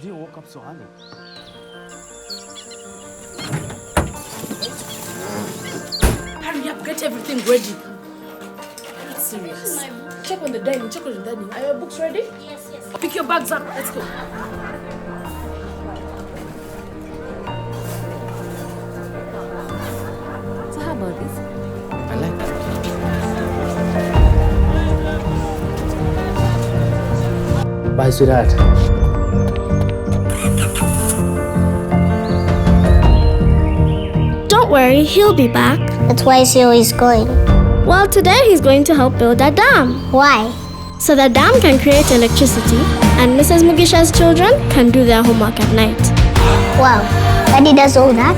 didn't woke up so early. Hurry up, get everything ready. That's serious. Check on the dining, check on the dining. Are your books ready? Yes. Pick your bags up, let's go. So how about this? I like that. Bye, sweetheart. Don't worry, he'll be back. That's why he's always going. Well, today he's going to help build a dam. Why? So the dam can create electricity and Mrs. Mugisha's children can do their homework at night. Wow, Daddy does all that?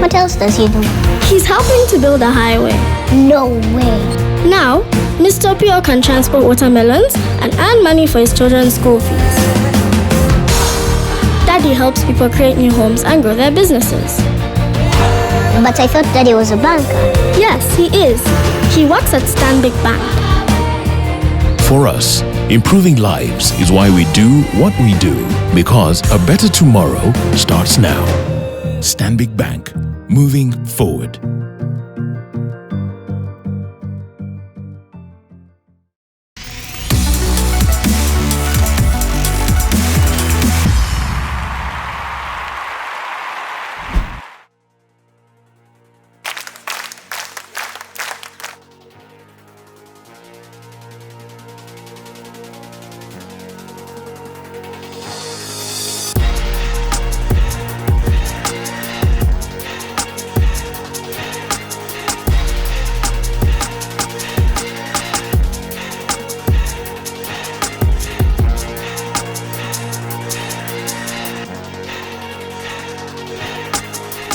What else does he do? He's helping to build a highway. No way. Now, Mr. Pio can transport watermelons and earn money for his children's school fees. Daddy helps people create new homes and grow their businesses. But I thought Daddy was a banker. Yes, he is. He works at Stanbic Bank. For us, improving lives is why we do what we do, because a better tomorrow starts now. Stanbic Bank, moving forward.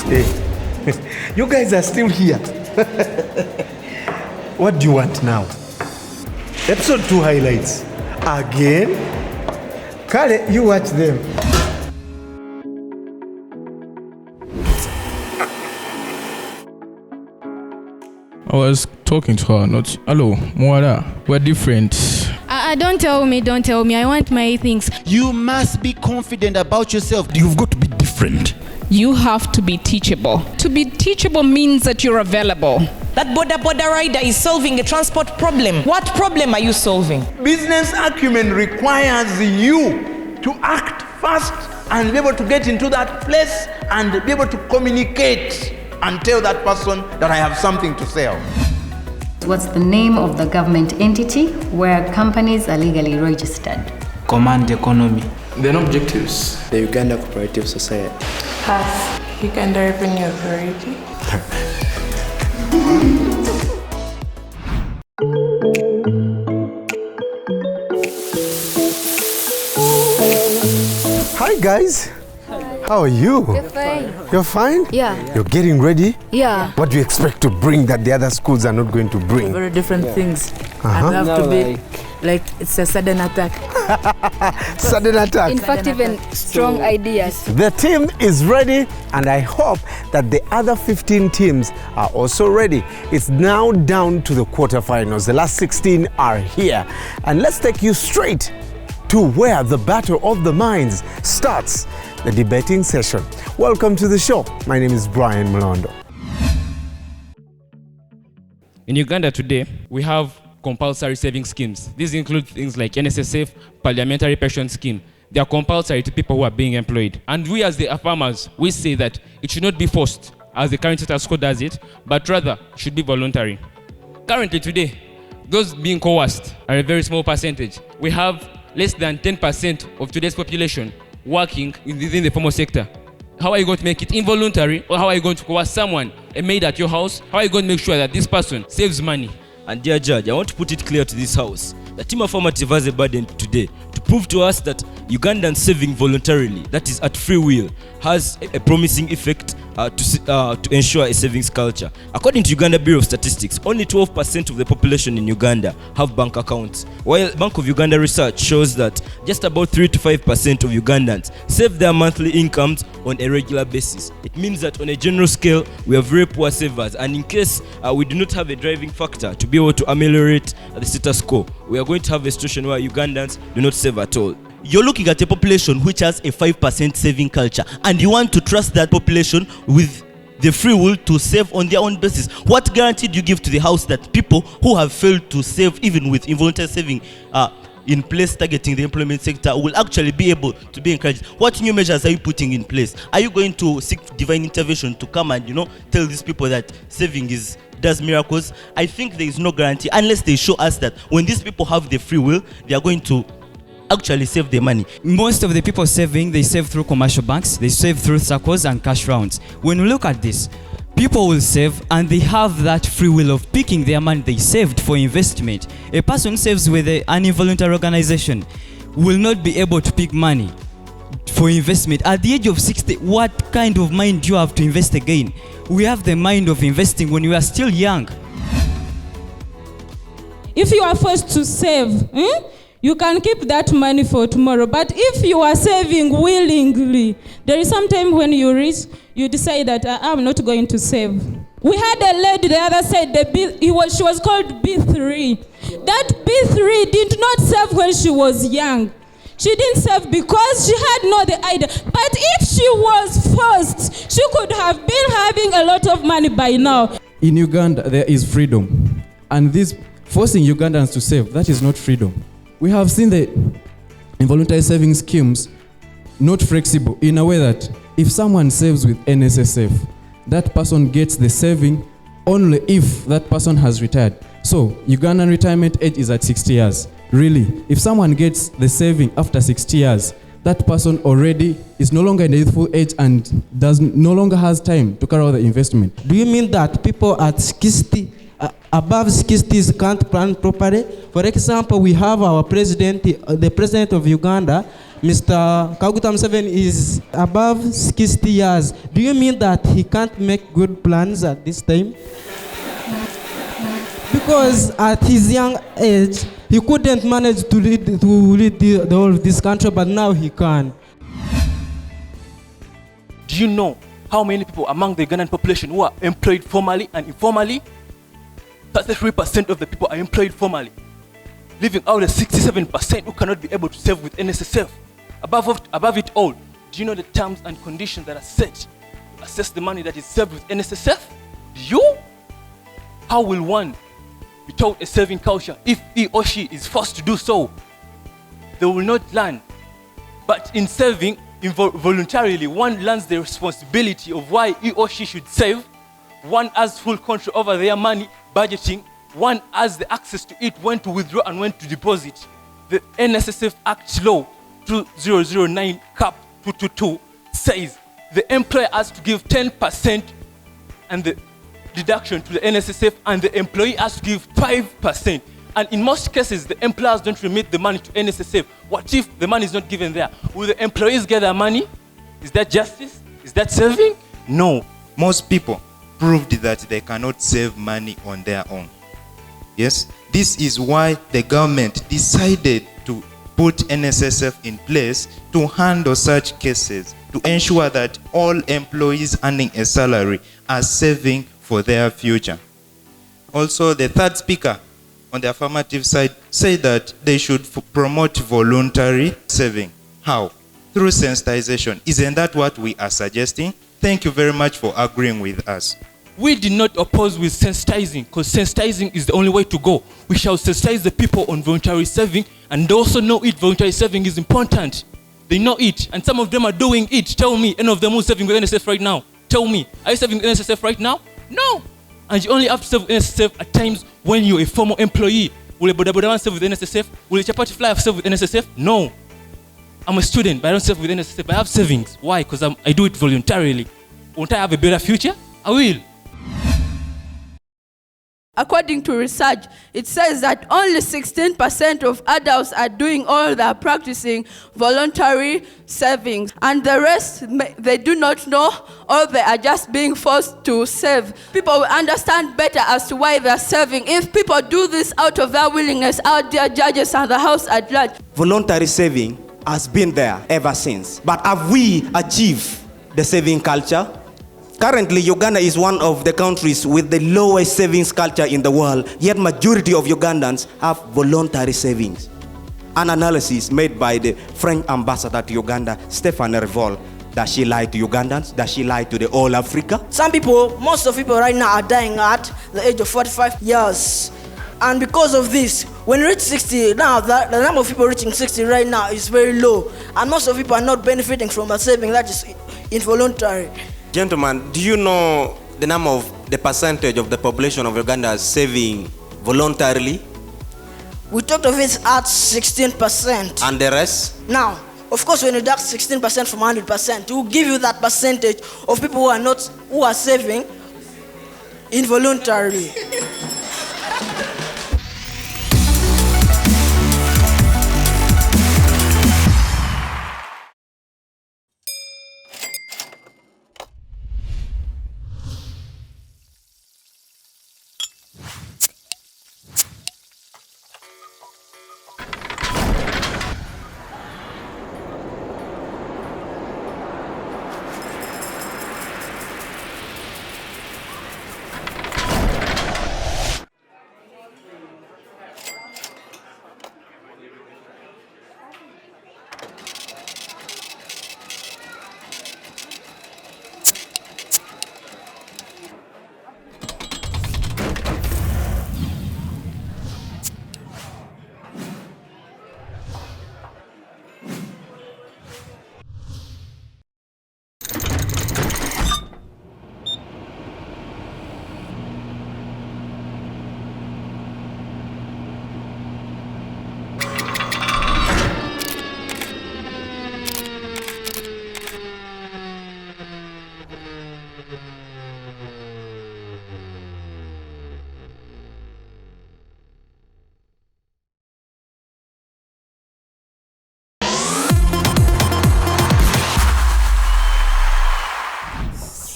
Hey, you guys are still here. What do you want now? Episode 2 highlights. Again? Kale, you watch them. I was talking to her, not hello, Mwala. We're different. Don't tell me. I want my things. You must be confident about yourself. You've got to be different. You have to be teachable. To be teachable means that you're available. That border rider is solving a transport problem. What problem are you solving? Business acumen requires you to act fast and be able to get into that place and be able to communicate and tell that person that I have something to sell. What's the name of the government entity where companies are legally registered? Command Economy. Then objectives. The Uganda Cooperative Society. Pass. Uganda Revenue Authority. Hi guys. How are you? We're fine. You're fine? Yeah. You're getting ready? Yeah. What do you expect to bring that the other schools are not going to bring? Very different things. And we have to be like it's a sudden attack. Sudden attack. In fact, even strong ideas. The team is ready, and I hope that the other 15 teams are also ready. It's now down to the quarterfinals. The last 16 are here. And let's take you straight to where the battle of the minds starts, the debating session. Welcome to the show. My name is Brian Mlondo. In Uganda today, we have compulsory saving schemes. These include things like NSSF, Parliamentary Pension Scheme. They are compulsory to people who are being employed. And we as the farmers, we say that it should not be forced, as the current status quo does it, but rather should be voluntary. Currently today, those being coerced are a very small percentage. We have less than 10% of today's population working within the formal sector. How are you going to make it involuntary, or how are you going to coerce someone, a maid at your house? How are you going to make sure that this person saves money? And dear judge, I want to put it clear to this house that Team Affirmative has a burden today to prove to us that Ugandans saving voluntarily, that is at free will, has a promising effect to ensure a savings culture. According to Uganda Bureau of Statistics, only 12% of the population in Uganda have bank accounts, while Bank of Uganda research shows that just about 3 to 5% of Ugandans save their monthly incomes on a regular basis. It means that on a general scale, we are very poor savers, and in case we do not have a driving factor to be able to ameliorate the status quo, we are going to have a situation where Ugandans do not save at all. you're looking at a population which has a 5% saving culture, and you want to trust that population with the free will to save on their own basis. What guarantee do you give to the house that people who have failed to save, even with involuntary saving in place targeting the employment sector, will actually be able to be encouraged? What new measures are you putting in place? Are you going to seek divine intervention to come and tell these people that saving does miracles? I think there is no guarantee unless they show us that when these people have the free will, they are going to actually save their money. Most of the people saving, they save through commercial banks, they save through circles and cash rounds. When we look at this, people will save and they have that free will of picking their money they saved for investment. A person who saves with an involuntary organization will not be able to pick money for investment. At the age of 60, what kind of mind do you have to invest again? We have the mind of investing when we are still young. If you are forced to save, you can keep that money for tomorrow. But if you are saving willingly, there is some time when you reach, you decide that I'm not going to save. We had a lady the other side, she was called B3. That B3 did not save when she was young. She didn't save because she had no the idea. But if she was forced, she could have been having a lot of money by now. In Uganda, there is freedom. And this forcing Ugandans to save, that is not freedom. We have seen the involuntary saving schemes not flexible in a way that if someone saves with NSSF, that person gets the saving only if that person has retired. So Ugandan retirement age is at 60 years. Really, if someone gets the saving after 60 years, that person already is no longer in the youthful age and no longer has time to carry out the investment. Do you mean that people at 60, above 60s can't plan properly? For example, we have our president, the president of Uganda, Mr. Kaguta Museveni, is above 60 years. Do you mean that he can't make good plans at this time? Because at his young age, he couldn't manage to lead the whole of this country, but now he can. Do you know how many people among the Ugandan population who are employed formally and informally? 33% of the people are employed formally, leaving out the 67% who cannot be able to save with NSSF. Above it all, do you know the terms and conditions that are set to assess the money that is saved with NSSF? How will one be taught a saving culture if he or she is forced to do so? They will not learn. But in saving, voluntarily, one learns the responsibility of why he or she should save. One has full control over their money, budgeting. One has the access to it, when to withdraw and when to deposit. The NSSF Act Law 2009 Cap 222 says the employer has to give 10% and the deduction to the NSSF, and the employee has to give 5%. And in most cases, the employers don't remit the money to NSSF. What if the money is not given there? Will the employees get their money? Is that justice? Is that saving? No. Most people proved that they cannot save money on their own. Yes, this is why the government decided to put NSSF in place to handle such cases, to ensure that all employees earning a salary are saving for their future. Also, the third speaker on the affirmative side said that they should promote voluntary saving. How? Through sensitization. Isn't that what we are suggesting? Thank you very much for agreeing with us. We did not oppose with sensitizing, because sensitizing is the only way to go. We shall sensitize the people on voluntary saving, and they also know it. Voluntary saving is important. They know it, and some of them are doing it. Tell me, any of them who's saving with NSSF right now? Tell me, are you saving with NSSF right now? No. And you only have to save with NSSF at times when you're a former employee. Will a Bodabodaman save with NSSF? Will a Chapati Flyer save with NSSF? No. I'm a student, but I don't save with NSSF. I have savings. Why? Because I do it voluntarily. Won't I have a better future? I will. According to research, it says that only 16% of adults are doing all that, practicing voluntary savings. And the rest, they do not know, or they are just being forced to save. People will understand better as to why they're saving. If people do this out of their willingness, our dear judges and the House at large. Voluntary saving has been there ever since. But have we achieved the saving culture? Currently, Uganda is one of the countries with the lowest savings culture in the world, yet majority of Ugandans have voluntary savings. an analysis made by the French ambassador to Uganda, Stéphane Revol. Does she lie to Ugandans? Does she lie to the whole Africa? Some people, most of people right now are dying at the age of 45 years. And because of this, when you reach 60, now the number of people reaching 60 right now is very low. And most of people are not benefiting from a saving that is involuntary. Gentlemen, do you know the percentage of the population of Uganda is saving voluntarily? We talked of it at 16%. And the rest? Now, of course, when you deduct 16% from 100%, it will give you that percentage of people who are saving involuntarily.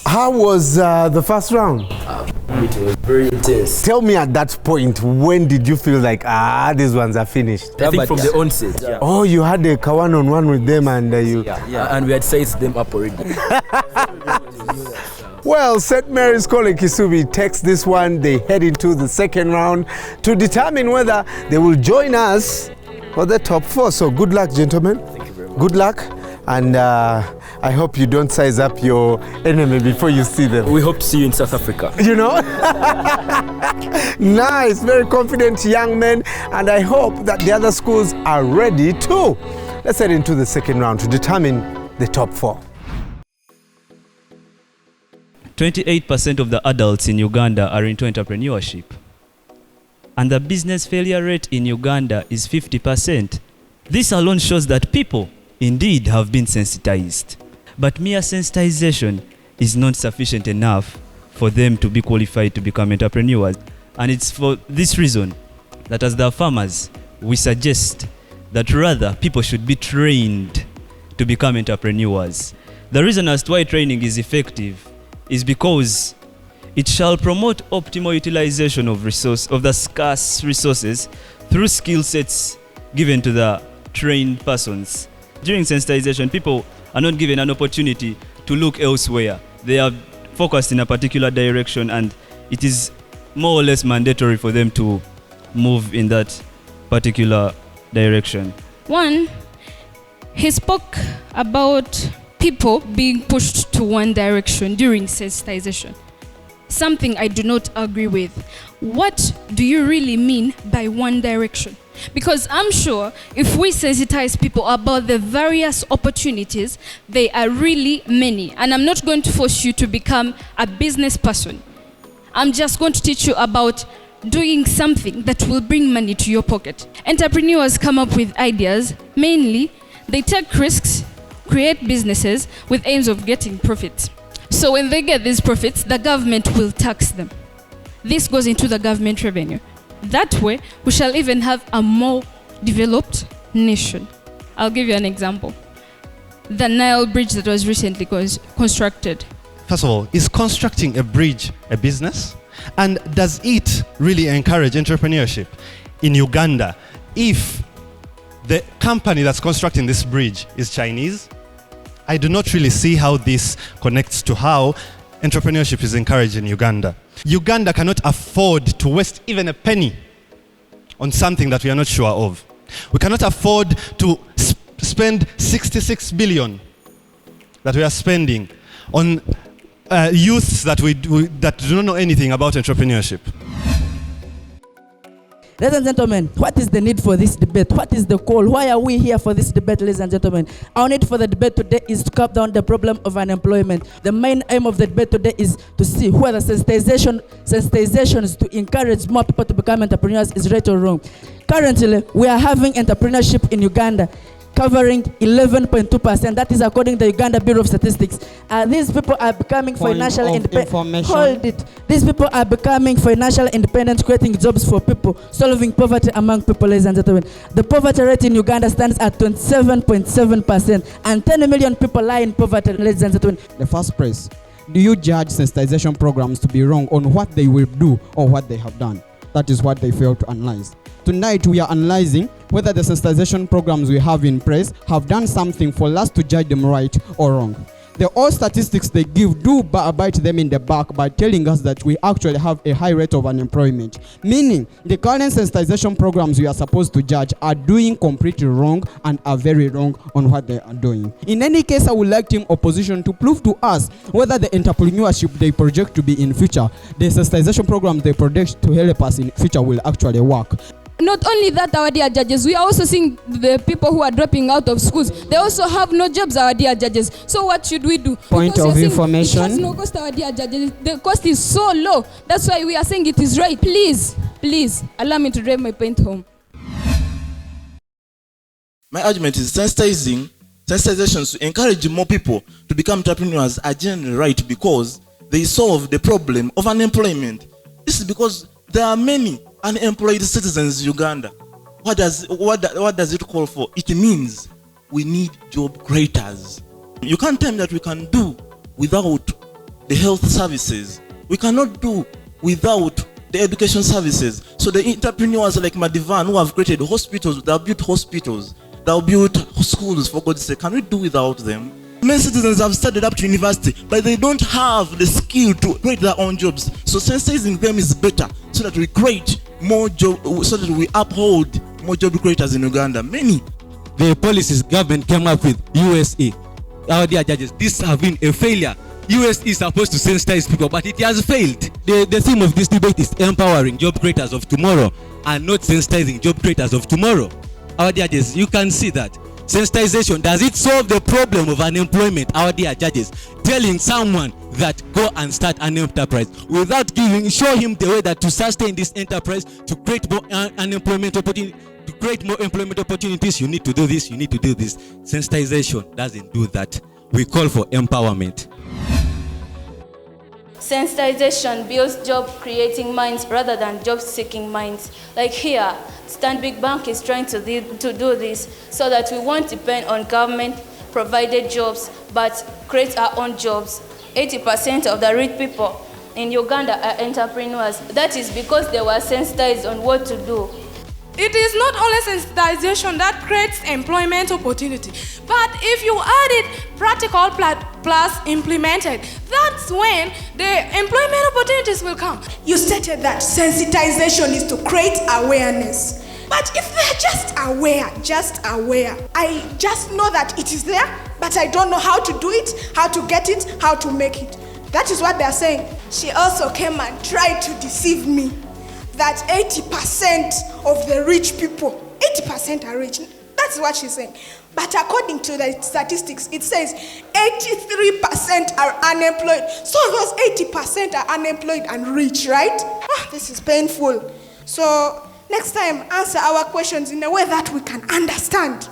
How was the first round? It was very intense. Tell me at that point, when did you feel like, these ones are finished? I think from the onset. Yeah. Oh, you had a one-on-one with them and you... Yeah, and we had sized them up already. Well, St. Mary's College Kisubi takes this one. They head into the second round to determine whether they will join us for the top 4. So good luck, gentlemen. Thank you very much. Good luck. And I hope you don't size up your enemy before you see them. We hope to see you in South Africa. You know? Nice, very confident young men. And I hope that the other schools are ready too. Let's head into the second round to determine the top 4. 28% of the adults in Uganda are into entrepreneurship. And the business failure rate in Uganda is 50%. This alone shows that people indeed have been sensitized. But mere sensitization is not sufficient enough for them to be qualified to become entrepreneurs. And it's for this reason that as the farmers, we suggest that rather people should be trained to become entrepreneurs. The reason as to why training is effective is because it shall promote optimal utilization of the scarce resources through skill sets given to the trained persons. During sensitization, people are not given an opportunity to look elsewhere. They are focused in a particular direction, and it is more or less mandatory for them to move in that particular direction. One, he spoke about people being pushed to one direction during sensitization. Something I do not agree with. What do you really mean by one direction? Because I'm sure if we sensitize people about the various opportunities, they are really many. And I'm not going to force you to become a business person. I'm just going to teach you about doing something that will bring money to your pocket. Entrepreneurs come up with ideas. Mainly, they take risks, create businesses with aims of getting profits. So when they get these profits, the government will tax them. This goes into the government revenue. That way, we shall even have a more developed nation. I'll give you an example. The Nile Bridge that was recently constructed. First of all, is constructing a bridge a business? And does it really encourage entrepreneurship? In Uganda, if the company that's constructing this bridge is Chinese, I do not really see how this connects to how entrepreneurship is encouraged in Uganda. Uganda cannot afford to waste even a penny on something that we are not sure of. We cannot afford to spend 66 billion that we are spending on youths that that do not know anything about entrepreneurship. Ladies and gentlemen, what is the need for this debate? What is the call? Why are we here for this debate, ladies and gentlemen? Our need for the debate today is to cut down the problem of unemployment. The main aim of the debate today is to see whether sensitizations to encourage more people to become entrepreneurs is right or wrong. Currently, we are having entrepreneurship in Uganda covering 11.2%. That is according to the Uganda Bureau of Statistics. These people are becoming financially independent. Hold it. These people are becoming financially independent, creating jobs for people, solving poverty among people, ladies and gentlemen. The poverty rate in Uganda stands at 27.7%, and 10 million people lie in poverty, ladies and gentlemen. The first place, do you judge sensitization programs to be wrong on what they will do or what they have done? That is what they fail to analyze. Tonight we are analyzing whether the sensitization programs we have in place have done something for us to judge them right or wrong. The all statistics they give do bite them in the back by telling us that we actually have a high rate of unemployment, meaning the current sensitization programs we are supposed to judge are doing completely wrong and are very wrong on what they are doing. In any case, I would like Team Opposition to prove to us whether the entrepreneurship they project to be in future, the sensitization programs they project to help us in future will actually work. Not only that, our dear judges, we are also seeing the people who are dropping out of schools. They also have no jobs, our dear judges. So what should we do? Point of information. It has no cost, our dear judges. The cost is so low. That's why we are saying it is right. Please, allow me to drive my point home. My argument is sensitizations to encourage more people to become entrepreneurs are generally right because they solve the problem of unemployment. This is because there are many unemployed citizens in Uganda. What does it call for? It means we need job creators. You can't tell me that we can do without the health services. We cannot do without the education services. So the entrepreneurs like Madivan who have created hospitals, they have built hospitals, they have built schools, for God's sake, can we do without them? Many citizens have studied up to university, but they don't have the skill to create their own jobs. So sensitizing them is better, so that we create more jobs, so that we uphold more job creators in Uganda. Many. The policies government came up with, USA, our dear judges, this have been a failure. US is supposed to sensitize people, but it has failed. The theme of this debate is empowering job creators of tomorrow and not sensitizing job creators of tomorrow. Our dear judges, you can see that. Sensitization, does it solve the problem of unemployment, our dear judges? Telling someone that go and start an enterprise without show him the way that to sustain this enterprise, to create more unemployment opportunity, to create more employment opportunities, you need to do this, you need to do this. Sensitization doesn't do that. We call for empowerment. Sensitization builds job-creating minds rather than job-seeking minds. Like here, Stanbic Bank is trying to do this so that we won't depend on government-provided jobs, but create our own jobs. 80% of the rich people in Uganda are entrepreneurs. That is because they were sensitized on what to do. It is not only sensitization that creates employment opportunity, but if you add it practical plus implemented, that's when the employment opportunities will come. You stated that sensitization is to create awareness. But if they're just aware, I just know that it is there, but I don't know how to do it, how to get it, how to make it. That is what they're saying. She also came and tried to deceive me that 80% of the rich people, 80% are rich. That's what she's saying. But according to the statistics, it says 83% are unemployed. So those 80% are unemployed and rich, right? This is painful. So next time, answer our questions in a way that we can understand.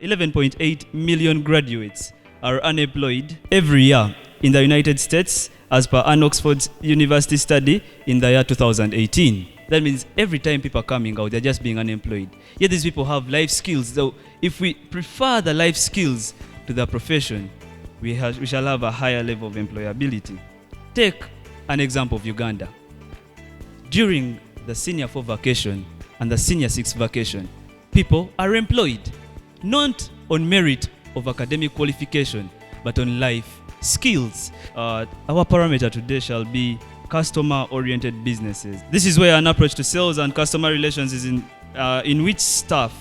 $11.8 million graduates are unemployed every year in the United States, as per an Oxford University study in the year 2018. That means every time people are coming out, they're just being unemployed. Yet these people have life skills. So if we prefer the life skills to the profession, we shall have a higher level of employability. Take an example of Uganda. During the Senior 4 vacation and the Senior 6 vacation, people are employed. Not on merit of academic qualification, but on life skills. Our parameter today shall be customer-oriented businesses. This is where an approach to sales and customer relations is in which staff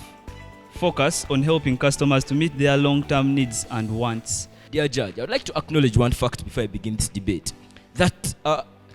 focus on helping customers to meet their long-term needs and wants. Dear Judge, I would like to acknowledge one fact before I begin this debate. That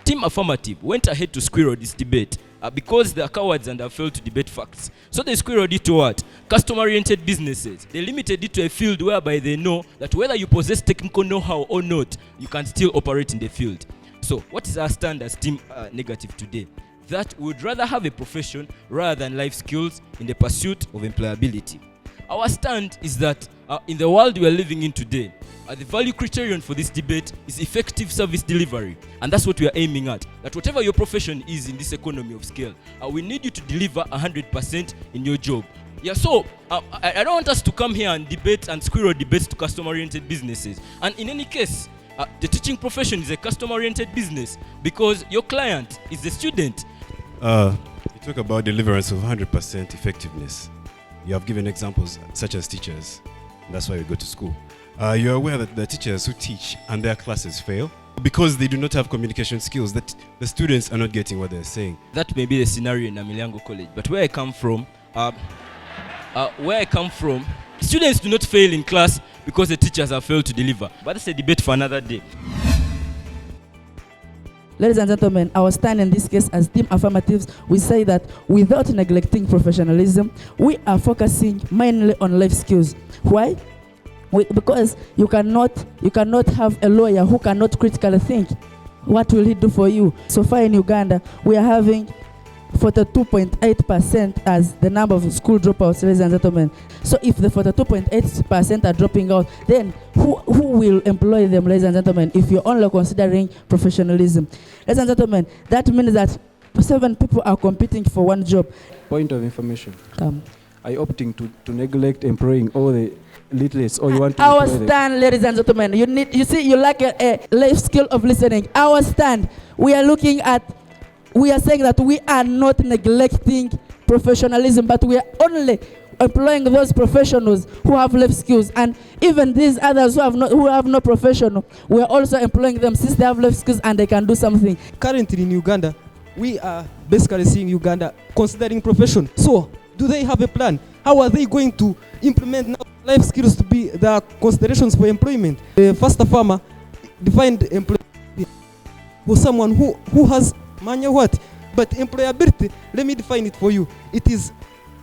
Team Affirmative went ahead to squirrel this debate because they are cowards and have failed to debate facts. So they squirreled it to what? Customer-oriented businesses. They limited it to a field whereby they know that whether you possess technical know-how or not, you can still operate in the field. So what is our stand as Team Negative today? That we would rather have a profession rather than life skills in the pursuit of employability. Our stand is that in the world we are living in today, the value criterion for this debate is effective service delivery. And that's what we are aiming at. That whatever your profession is in this economy of scale, we need you to deliver 100% in your job. Yeah, so I don't want us to come here and debate and squirrel debates to customer-oriented businesses. And in any case, the teaching profession is a customer-oriented business because your client is the student. You talk about deliverance of 100% effectiveness. You have given examples such as teachers. That's why we go to school. You're aware that the teachers who teach and their classes fail because they do not have communication skills, that the students are not getting what they're saying. That may be the scenario in Amiliango College, but where I come from, students do not fail in class because the teachers have failed to deliver. But that's a debate for another day. Ladies and gentlemen, our stand in this case as Team Affirmatives, we say that without neglecting professionalism, we are focusing mainly on life skills. Why? Because you cannot have a lawyer who cannot critically think. What will he do for you? So far in Uganda, we are having 42.8% as the number of school dropouts, ladies and gentlemen. So if the 42.8% are dropping out, then who will employ them, ladies and gentlemen, if you're only considering professionalism? Ladies and gentlemen, that means that 7 people are competing for one job. Point of information. Come. Are you opting to neglect employing all the literates, or you want to our stand, ladies and gentlemen, you lack a life skill of listening. Our stand, we are saying that we are not neglecting professionalism, but we are only employing those professionals who have life skills, and even these others who have no professional, we are also employing them since they have life skills and they can do something. Currently in Uganda, we are basically seeing Uganda considering profession. So, do they have a plan? How are they going to implement now life skills to be the considerations for employment? The first farmer defined employment for someone who has manual what? But employability, let me define it for you. It is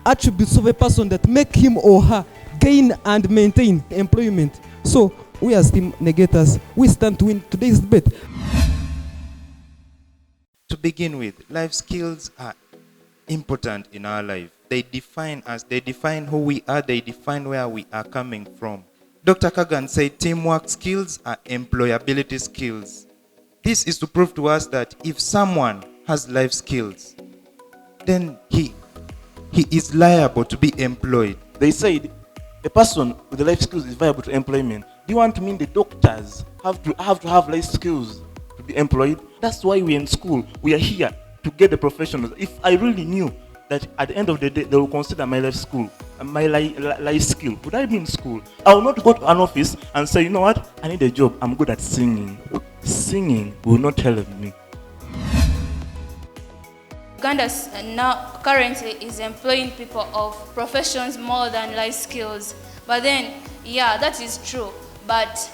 attributes of a person that make him or her gain and maintain employment. So we as Team Negators, we stand to win today's debate. To begin with, life skills are important in our life. They define us, they define who we are, they define where we are coming from. Dr. Kagan said teamwork skills are employability skills. This is to prove to us that if someone has life skills, then he is liable to be employed. They said a person with the life skills is viable to employment. Do you want to mean the doctors have to have life skills to be employed? That's why we're in school. We are here to get the professionals. If I really knew that at the end of the day they will consider my life skill, would I be in school? I will not go to an office and say, you know what, I need a job, I'm good at singing. Singing will not help me. Uganda now currently is employing people of professions more than life skills. But then, yeah, that is true. But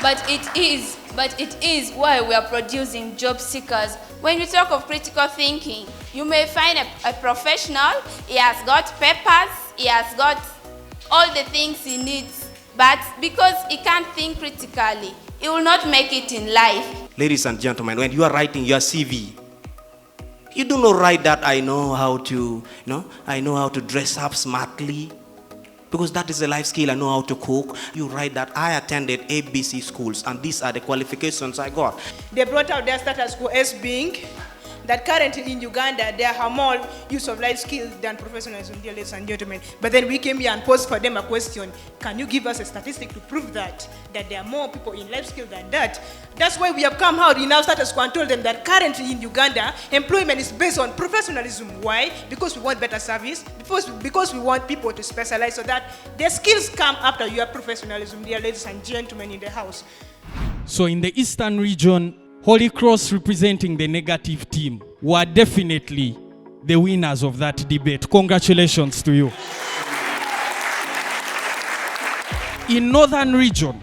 it is why we are producing job seekers. When you talk of critical thinking, you may find a professional, he has got papers, he has got all the things he needs, but because he can't think critically, he will not make it in life. Ladies and gentlemen, when you are writing your CV, you do not write that I know how to dress up smartly, because that is a life skill. I know how to cook. You write that I attended ABC schools and these are the qualifications I got. They brought out their status quo as being that currently in Uganda there are more use of life skills than professionalism, dear ladies and gentlemen. But then we came here and posed for them a question. Can you give us a statistic to prove that there are more people in life skills than that? That's why we have come out in our status quo and told them that currently in Uganda, employment is based on professionalism. Why? Because we want better service, because we want people to specialize so that their skills come after your professionalism, dear ladies and gentlemen in the house. So in the Eastern region, Holy Cross representing the negative team were definitely the winners of that debate. Congratulations to you. In Northern region,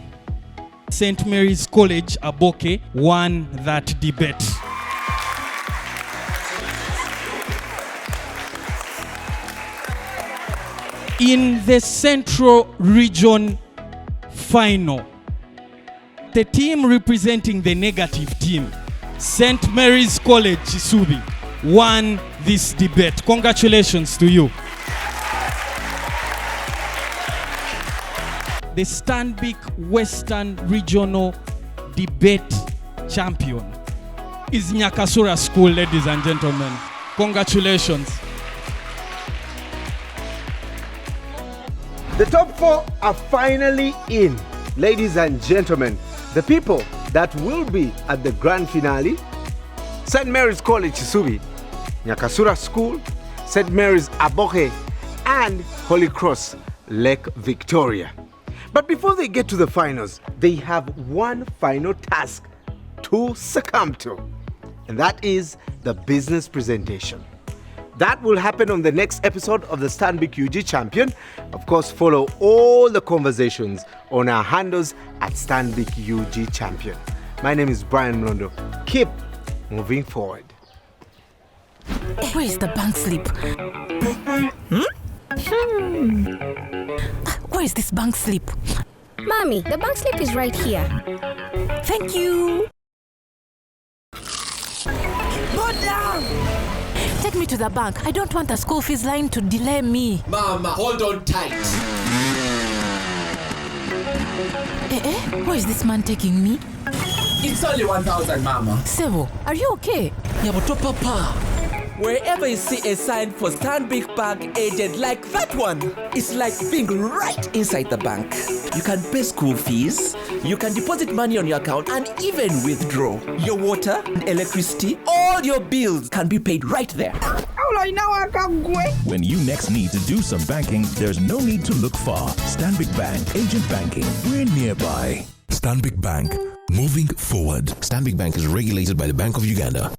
St. Mary's College, Aboke, won that debate. In the Central region final, the team representing the negative team, St. Mary's College, Kisubi, won this debate. Congratulations to you. The Stanbic Western Regional Debate champion is Nyakasura School, ladies and gentlemen. Congratulations. The top 4 are finally in. Ladies and gentlemen, the people that will be at the grand finale: St. Mary's College, Kisubi, Nyakasura School, St. Mary's Aboke, and Holy Cross, Lake Victoria. But before they get to the finals, they have one final task to succumb to, and that is the business presentation. That will happen on the next episode of the Stanbic UG Champion. Of course, follow all the conversations on our handles at Stanbic UG Champion. My name is Brian Mlondo. Keep moving forward. Where is the bank slip? Where is this bank slip? Mommy, the bank slip is right here. Thank you. Go down! Take me to the bank. I don't want the school fees line to delay me. Mama, hold on tight. Where is this man taking me? It's only 1,000, Mama. Sevo, are you okay? Yabuto Papa. Wherever you see a sign for Stanbic Bank agent like that one, it's like being right inside the bank. You can pay school fees, you can deposit money on your account, and even withdraw. Your water and electricity, all your bills can be paid right there. When you next need to do some banking, there's no need to look far. Stanbic Bank, agent banking, we're nearby. Stanbic Bank, moving forward. Stanbic Bank is regulated by the Bank of Uganda.